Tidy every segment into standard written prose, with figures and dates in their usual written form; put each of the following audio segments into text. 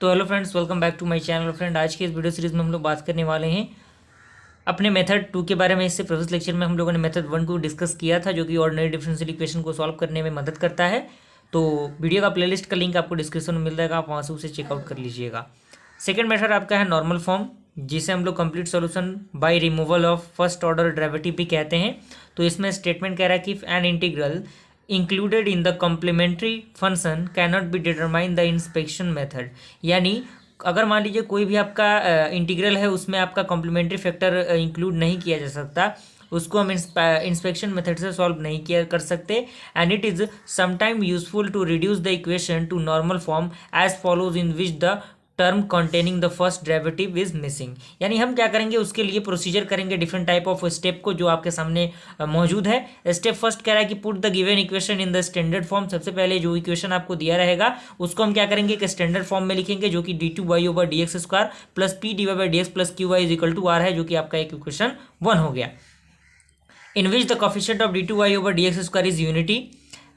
तो hello friends, welcome back to my channel. Friend, आज की इस वीडियो सीरीज में हम लोग बात करने वाले हैं अपने मेथड 2 के बारे में। इससे प्रीवियस लेक्चर में हम लोगों ने मेथड 1 को डिस्कस किया था, जो कि ऑर्डिनरी डिफरेंशियल इक्वेशन को सॉल्व करने में मदद करता है। तो वीडियो का प्लेलिस्ट का लिंक आपको डिस्क्रिप्शन में मिल जाएगा, आप वहाँ से उसे चेकआउट कर लीजिएगा। सेकेंड मेथड आपका है नॉर्मल फॉर्म, जिसे हम लोग complete solution bye removal of first order derivative भी कहते हैं। तो इसमें स्टेटमेंट कह रहा है कि an integral included in the complementary function cannot be determine the inspection method. यानी अगर मान लीजिए कोई भी आपका इंटीग्रल है, उसमें आपका कॉम्प्लीमेंट्री फैक्टर इंक्लूड नहीं किया जा सकता, उसको हम इंस्पेक्शन मेथड से सॉल्व नहीं किया कर सकते। And it is sometime useful to reduce the equation to normal form as follows, in which the term containing the first derivative is missing. यानी हम क्या करेंगे, उसके लिए प्रोसीजर करेंगे डिफरेंट टाइप ऑफ स्टेप को, जो आपके सामने मौजूद है। स्टेप फर्स्ट कह रहा है कि put the given equation in the standard form. सबसे पहले जो इक्वेशन आपको दिया रहेगा उसको हम क्या करेंगे कि स्टैंडर्ड फॉर्म में लिखेंगे, जो कि d2y/dx² plus p/dx plus qy is equal to r है, जो कि आपका एक इक्वेशन 1 हो गया। In which the coefficient of d2y/dx² is unity.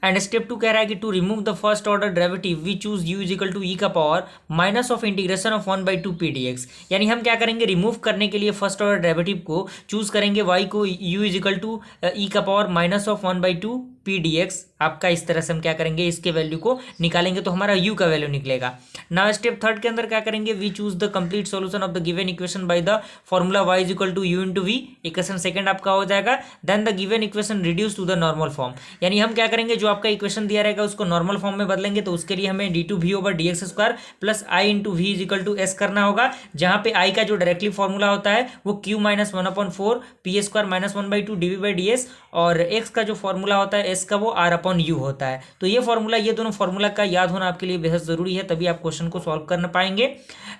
And step 2 कह रहा है कि to remove the first order derivative we choose u is equal to e का power minus of integration of 1/2 pdx। यानी हम क्या करेंगे, रिमूव करने के लिए फर्स्ट ऑर्डर डेरिवेटिव को चूज करेंगे y को u is equal to e का पावर माइनस ऑफ 1/2 pdx। आपका इस तरह से हम क्या करेंगे, इसके वैल्यू को निकालेंगे तो हमारा u का वैल्यू निकलेगा। नाउ स्टेप थर्ड के अंदर क्या करेंगे, we choose the complete solution of the given equation by the formula y is equal to u into v. Equation second आपका हो जाएगा। Then the given equation reduce to the normal form. यानी हम क्या करेंगे, जो आपका इक्वेशन दिया रहेगा उसको नॉर्मल फॉर्म में बदलेंगे। तो उसके लिए हमें d2v/dx² plus i into v is equal to s करना होगा, जहां पे i का जो डायरेक्टली फॉर्मूला होता है वो q minus 1/4 p² minus 1/2 dv/ds, और x का जो फॉर्मूला होता है s का वो r/u होता है। तो ये फॉर्मूला, ये दोनों फॉर्मूला का याद होना आपके लिए बेहद जरूरी है, तभी आप क्वेश्चन को सॉल्व कर पाएंगे।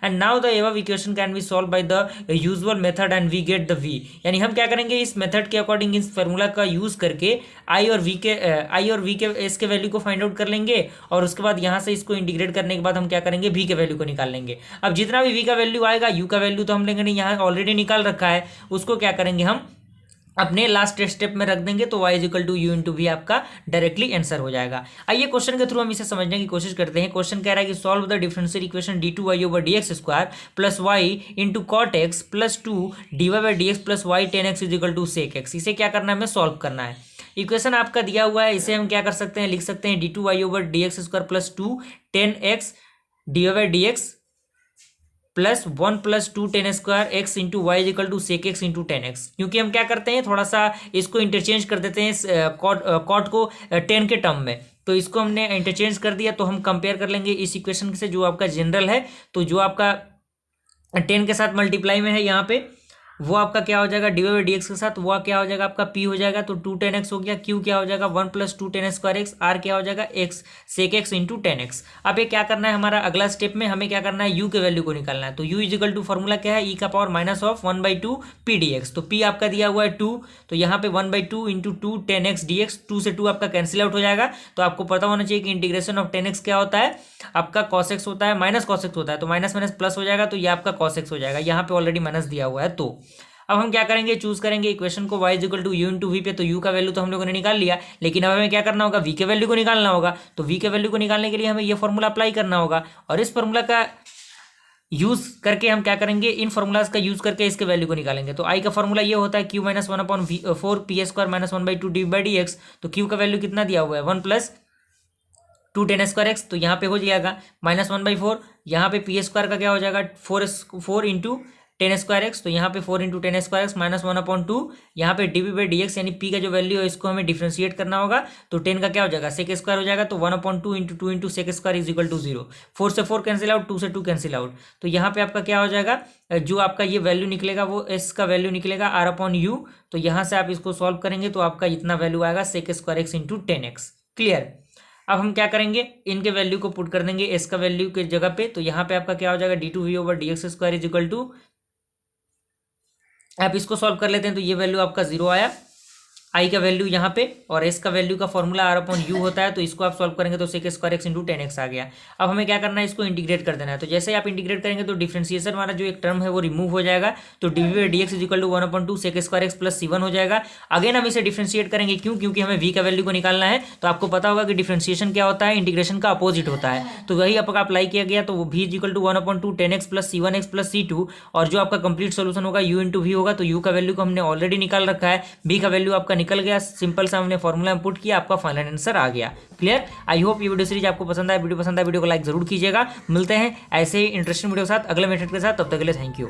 And now the above equation can be solve by the usual method and we get the v। यानी हम क्या करेंगे, इस मेथड के अकॉर्डिंग इस फॉर्मूला का यूज करके i और v के s के वैल्यू को फाइंड आउट कर लेंगे, और उसके बाद यहाँ से इसको इंटीग्रेट करने के बाद हम क्या करेंगे, v के वैल्यू को निकाल लेंगे। अब जितना भी v का वैल्यू आएगा, u का वैल्यू तो हम लेंगे नहीं, यहाँ ऑलरेडी निकाल रखा है, उसको क्या करेंगे हम अपने लास्ट स्टेप में रख देंगे, तो y is equal to u into v आपका डायरेक्टली आंसर हो जाएगा। आइए क्वेश्चन के थ्रू हम इसे समझने की कोशिश करते हैं। क्वेश्चन कह रहा है कि solve the differential equation d2y/dx² plus y into cot x plus 2 dy/dx plus y tan x is equal to sec x। इसे क्या करना है, हमें सॉल्व करना है। इक्वेशन आपका दिया हुआ है, इसे हम क्या कर सकते हैं, लिख सकते हैं d2y/dx² plus 2 tan x dy/dx plus 1 plus 2 tan square x into y is equal to sec x into tan x. क्योंकि हम क्या करते हैं, थोड़ा सा इसको इंटरचेंज कर देते हैं कॉट को 10 के टर्म में, तो इसको हमने इंटरचेंज कर दिया। तो हम कंपेयर कर लेंगे इस इक्वेशन से, जो आपका जनरल है, तो जो आपका 10 के साथ मल्टीप्लाई में है यहाँ पे, वो आपका क्या हो जाएगा, dy/dx के साथ वो क्या हो जाएगा, आपका p हो जाएगा, तो 2 tan x हो गया। q क्या हो जाएगा, 1 plus 2 tan square x, r क्या हो जाएगा, x sec x into tan x. अब ये क्या करना है, हमारा अगला स्टेप में हमें क्या करना है, u के वैल्यू को निकालना है। तो u is equal to formula क्या है, e का पावर माइनस ऑफ 1/2 pdx। तो p आपका दिया हुआ है 2, तो यहाँ पे 1/2 इंटू 2 tan x dx, 2 से 2 आपका कैंसिल आउट हो जाएगा। तो आपको पता होना चाहिए कि इंटीग्रेशन ऑफ tan x क्या होता है, आपका cos x होता है, माइनस cos x होता है, तो माइनस माइनस प्लस हो जाएगा, तो ये आपका cos x हो जाएगा। यहाँ पे ऑलरेडी माइनस दिया हुआ है। तो अब हम क्या करेंगे, चूज करेंगे इक्वेशन को y is equal to u into v पे। तो u का वैल्यू तो हम लोगों ने निकाल लिया, लेकिन अब हमें क्या करना होगा, v के वैल्यू को निकालना होगा। तो v के वैल्यू को निकालने के लिए हमें ये फॉर्मूला अप्लाई करना होगा, और इस फॉर्मूला का यूज करके हम क्या करेंगे, इन फॉर्मूलाज का यूज करके इसके वैल्यू को निकालेंगे। तो i का फॉर्मूला ये होता है q minus 1/4 p² minus 1/2 dy/dx। तो q का वैल्यू कितना दिया हुआ है, 1 प्लस 2 tan स्क्वायर एक्स, तो यहाँ पे हो जाएगा माइनस 1/4। यहाँ पे p² का क्या हो जाएगा, 4 इंटू टेन स्क्वायर एक्स, तो यहाँ पे 4 into ten square x minus 1/2। यहाँ पे dv/dx यानी p का जो वैल्यू है इसको हमें डिफ्रेंशिएट करना होगा। तो 10 का क्या हो जाएगा, सेक स्क्वायर हो जाएगा, तो 1/2 into 2 into sec square is equal to 0। 4 से 4 कैंसिल आउट, 2 से 2 कैंसिल आउट। तो यहाँ पे आपका क्या हो जाएगा, जो आपका ये वैल्यू निकलेगा वो s का वैल्यू निकलेगा r/u। तो यहाँ से आप इसको सॉल्व करेंगे तो आपका इतना वैल्यू आएगा sec square x into 10x। Clear. अब हम क्या करेंगे, इनके वैल्यू को पुट कर देंगे s का वैल्यू के जगह पे। तो यहाँ पे आपका क्या हो जाएगा, d2v/dx² इज इक्वल टू, आप इसको सॉल्व कर लेते हैं तो ये वैल्यू आपका 0 आया। आई का वैल्यू यहाँ पे और एस का वैल्यू का फॉर्मूला आर अपॉन यू होता है, तो इसको आप सॉल्व करेंगे तो sec square x into 10x आ गया। अब हमें क्या करना है, इसको इंटीग्रेट कर देना है। तो जैसे ही आप इंटीग्रेट करेंगे तो डिफरेंशिएशन वाला जो एक टर्म है वो रिमूव हो जाएगा, तो D V by D X is equal to 1/2 sec square X plus C1 हो जाएगा। अगेन हम इसे डिफरेंशिएट करेंगे, क्यों? क्योंकि हमें v का वैल्यू को निकालना है। तो आपको पता होगा कि डिफरेंशिएशन क्या होता है, इंटीग्रेशन का अपोजिट होता है। तो वही आपका अप्लाई किया गया, तो वो v is equal to 1/2 10x plus C1x plus C2, और जो आपका कंप्लीट सोल्यूशन होगा u इंटू वी होगा। तो u का वैल्यू को हमने ऑलरेडी निकाल रखा है, b का वैल्यू आपका निकल गया, सिंपल सा हमने फॉर्मूला पुट किया, आपका फाइनल आंसर आ गया। क्लियर? आई होप ये वीडियो सीरीज आपको पसंद आए। वीडियो पसंद आए वीडियो को लाइक जरूर कीजिएगा। मिलते हैं ऐसे ही इंटरेस्टिंग वीडियो के साथ अगले मेथड के साथ, तब तक के लिए थैंक यू।